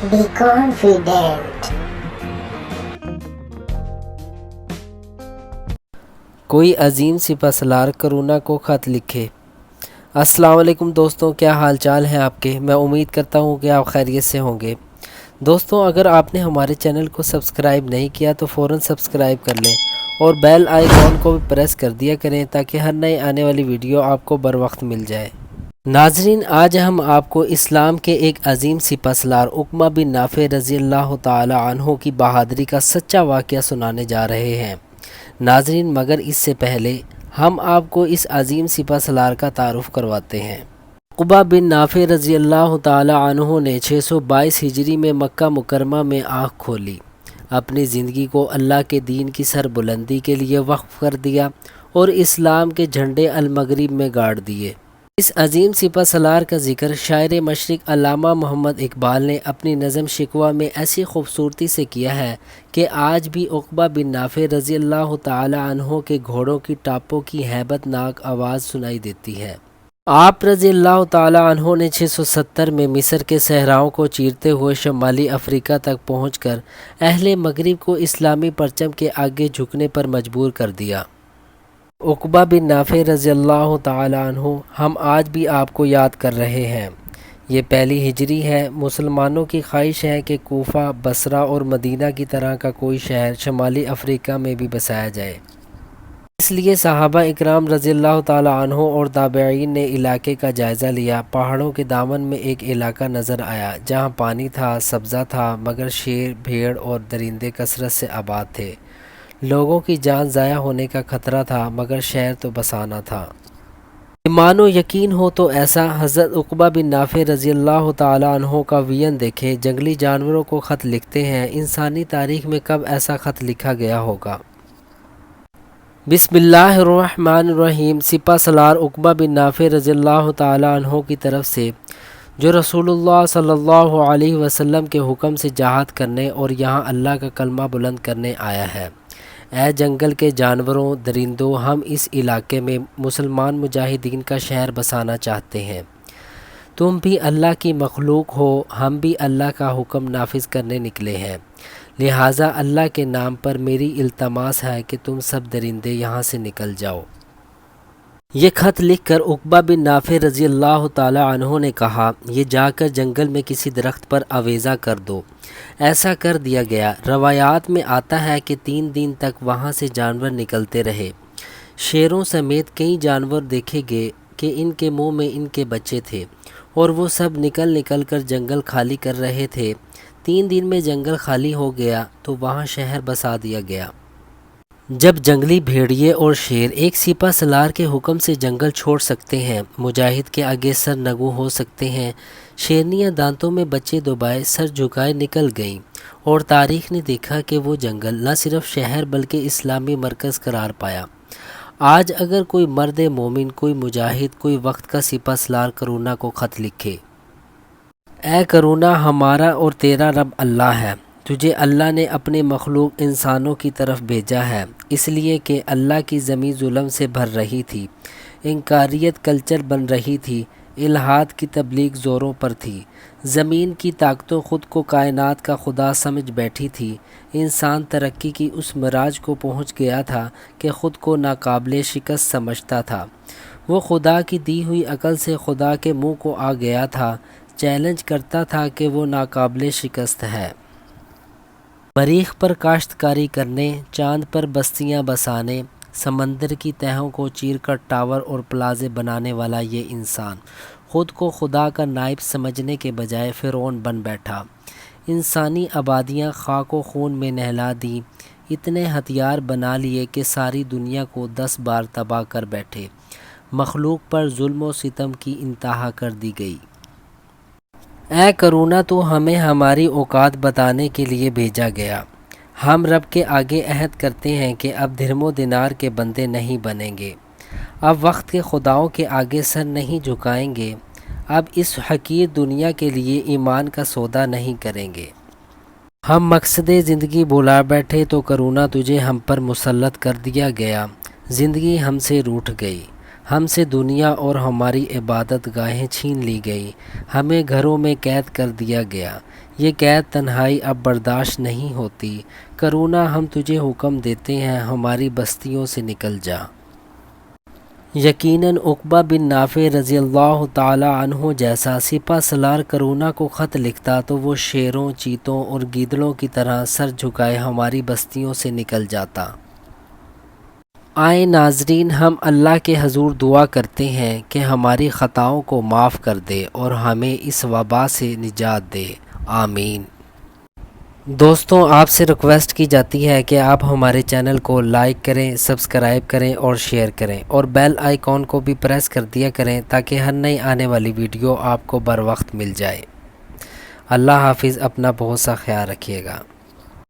Be confident. کوئی عظیم سپاسالار corona کو خط لکھے۔ السلام علیکم دوستوں، کیا حال چال ہیں آپ کے؟ میں امید کرتا ہوں کہ آپ خیریت سے ہوں گے۔ دوستوں، اگر آپ نے ہمارے چینل کو سبسکرائب نہیں کیا تو فوراً سبسکرائب کر لیں اور بیل آئیکن کو بھی پریس کر دیا کریں تاکہ ہر نئے آنے والی ویڈیو آپ کو بر وقت مل جائے۔ ناظرین، آج ہم آپ کو اسلام کے ایک عظیم سپاسالار عقبہ بن نافع رضی اللہ تعالی عنہ کی بہادری کا سچا واقعہ سنانے جا رہے ہیں۔ ناظرین، مگر اس سے پہلے ہم آپ کو اس عظیم سپاسالار کا تعارف کرواتے ہیں۔ عقبہ بن نافع رضی اللہ تعالی عنہ نے 622 ہجری میں مکہ مکرمہ میں آنکھ کھولی، اپنی زندگی کو اللہ کے دین کی سربلندی کے لیے وقف کر دیا اور اسلام کے جھنڈے المغرب میں گاڑ دیے۔ اس عظیم سپاسالار کا ذکر شاعر مشرق علامہ محمد اقبال نے اپنی نظم شکوہ میں ایسی خوبصورتی سے کیا ہے کہ آج بھی عقبہ بن نافع رضی اللہ تعالی عنہ کے گھوڑوں کی ٹاپوں کی ہیبت ناک آواز سنائی دیتی ہے۔ آپ رضی اللہ تعالی عنہ نے 670 میں مصر کے صحراؤں کو چیرتے ہوئے شمالی افریقہ تک پہنچ کر اہل مغرب کو اسلامی پرچم کے آگے جھکنے پر مجبور کر دیا۔ عقبہ بن نافع رضی اللہ تعالی عنہ ہم آج بھی آپ کو یاد کر رہے ہیں۔ یہ پہلی ہجری ہے۔ مسلمانوں کی خواہش ہے کہ کوفہ، بصرہ اور مدینہ کی طرح کا کوئی شہر شمالی افریقہ میں بھی بسایا جائے۔ اس لیے صحابہ اکرام رضی اللہ تعالی عنہ اور تابعین نے علاقے کا جائزہ لیا۔ پہاڑوں کے دامن میں ایک علاقہ نظر آیا جہاں پانی تھا، سبزہ تھا، مگر شیر، بھیڑ اور درندے کثرت سے آباد تھے۔ لوگوں کی جان ضائع ہونے کا خطرہ تھا، مگر شہر تو بسانا تھا۔ ایمان و یقین ہو تو ایسا حضرت عقبہ بن نافع رضی اللہ تعالی عنہ کا وین دیکھیں۔ جنگلی جانوروں کو خط لکھتے ہیں، انسانی تاریخ میں کب ایسا خط لکھا گیا ہوگا؟ بسم اللہ الرحمن الرحیم۔ سپاسالار عقبہ بن نافع رضی اللہ تعالی عنہ کی طرف سے، جو رسول اللہ صلی اللہ علیہ وسلم کے حکم سے جہاد کرنے اور یہاں اللہ کا کلمہ بلند کرنے آیا ہے۔ اے جنگل کے جانوروں، درندوں، ہم اس علاقے میں مسلمان مجاہدین کا شہر بسانا چاہتے ہیں۔ تم بھی اللہ کی مخلوق ہو، ہم بھی اللہ کا حکم نافذ کرنے نکلے ہیں، لہٰذا اللہ کے نام پر میری التماس ہے کہ تم سب درندے یہاں سے نکل جاؤ۔ یہ خط لکھ کر عقبہ بن نافع رضی اللہ تعالی عنہ نے کہا، یہ جا کر جنگل میں کسی درخت پر آویزہ کر دو۔ ایسا کر دیا گیا۔ روایات میں آتا ہے کہ 3 دن تک وہاں سے جانور نکلتے رہے۔ شیروں سمیت کئی جانور دیکھے گئے کہ ان کے منہ میں ان کے بچے تھے اور وہ سب نکل کر جنگل خالی کر رہے تھے۔ 3 دن میں جنگل خالی ہو گیا تو وہاں شہر بسا دیا گیا۔ جب جنگلی بھیڑیے اور شیر ایک سپاسالار کے حکم سے جنگل چھوڑ سکتے ہیں، مجاہد کے آگے سر نگوں ہو سکتے ہیں، شیرنیاں دانتوں میں بچے دبائے سر جھکائے نکل گئیں، اور تاریخ نے دیکھا کہ وہ جنگل نہ صرف شہر بلکہ اسلامی مرکز قرار پایا۔ آج اگر کوئی مرد مومن، کوئی مجاہد، کوئی وقت کا سپاسالار کرونا کو خط لکھے، اے کرونا، ہمارا اور تیرا رب اللہ ہے، تجھے اللہ نے اپنے مخلوق انسانوں کی طرف بھیجا ہے، اس لیے کہ اللہ کی زمین ظلم سے بھر رہی تھی، انکاریت کلچر بن رہی تھی، الحاد کی تبلیغ زوروں پر تھی، زمین کی طاقتوں خود کو کائنات کا خدا سمجھ بیٹھی تھی، انسان ترقی کی اس معراج کو پہنچ گیا تھا کہ خود کو ناقابل شکست سمجھتا تھا۔ وہ خدا کی دی ہوئی عقل سے خدا کے منہ کو آ گیا تھا، چیلنج کرتا تھا کہ وہ ناقابل شکست ہے۔ مریخ پر کاشتکاری کرنے، چاند پر بستیاں بسانے، سمندر کی تہوں کو چیر کر ٹاور اور پلازے بنانے والا یہ انسان خود کو خدا کا نائب سمجھنے کے بجائے فرعون بن بیٹھا۔ انسانی آبادیاں خاک و خون میں نہلا دیں، اتنے ہتھیار بنا لیے کہ ساری دنیا کو 10 بار تباہ کر بیٹھے۔ مخلوق پر ظلم و ستم کی انتہا کر دی گئی۔ اے کرونا، تو ہمیں ہماری اوقات بتانے کے لیے بھیجا گیا۔ ہم رب کے آگے عہد کرتے ہیں کہ اب درہم و دینار کے بندے نہیں بنیں گے، اب وقت کے خداؤں کے آگے سر نہیں جھکائیں گے، اب اس حقیر دنیا کے لیے ایمان کا سودا نہیں کریں گے۔ ہم مقصد زندگی بھلا بیٹھے تو کرونا تجھے ہم پر مسلط کر دیا گیا، زندگی ہم سے روٹھ گئی، ہم سے دنیا اور ہماری عبادت گاہیں چھین لی گئی، ہمیں گھروں میں قید کر دیا گیا، یہ قید تنہائی اب برداشت نہیں ہوتی، کرونا ہم تجھے حکم دیتے ہیں ہماری بستیوں سے نکل جا۔ یقیناً عقبہ بن نافع رضی اللہ تعالی عنہ جیسا سپہ سالار کرونا کو خط لکھتا تو وہ شیروں، چیتوں اور گیدڑوں کی طرح سر جھکائے ہماری بستیوں سے نکل جاتا۔ آئیں ناظرین، ہم اللہ کے حضور دعا کرتے ہیں کہ ہماری خطاؤں کو معاف کر دے اور ہمیں اس وبا سے نجات دے، آمین۔ دوستوں، آپ سے ریکویسٹ کی جاتی ہے کہ آپ ہمارے چینل کو لائک کریں، سبسکرائب کریں اور شیئر کریں، اور بیل آئیکن کو بھی پریس کر دیا کریں تاکہ ہر نئی آنے والی ویڈیو آپ کو بر وقت مل جائے۔ اللہ حافظ، اپنا بہت سا خیال رکھیے گا۔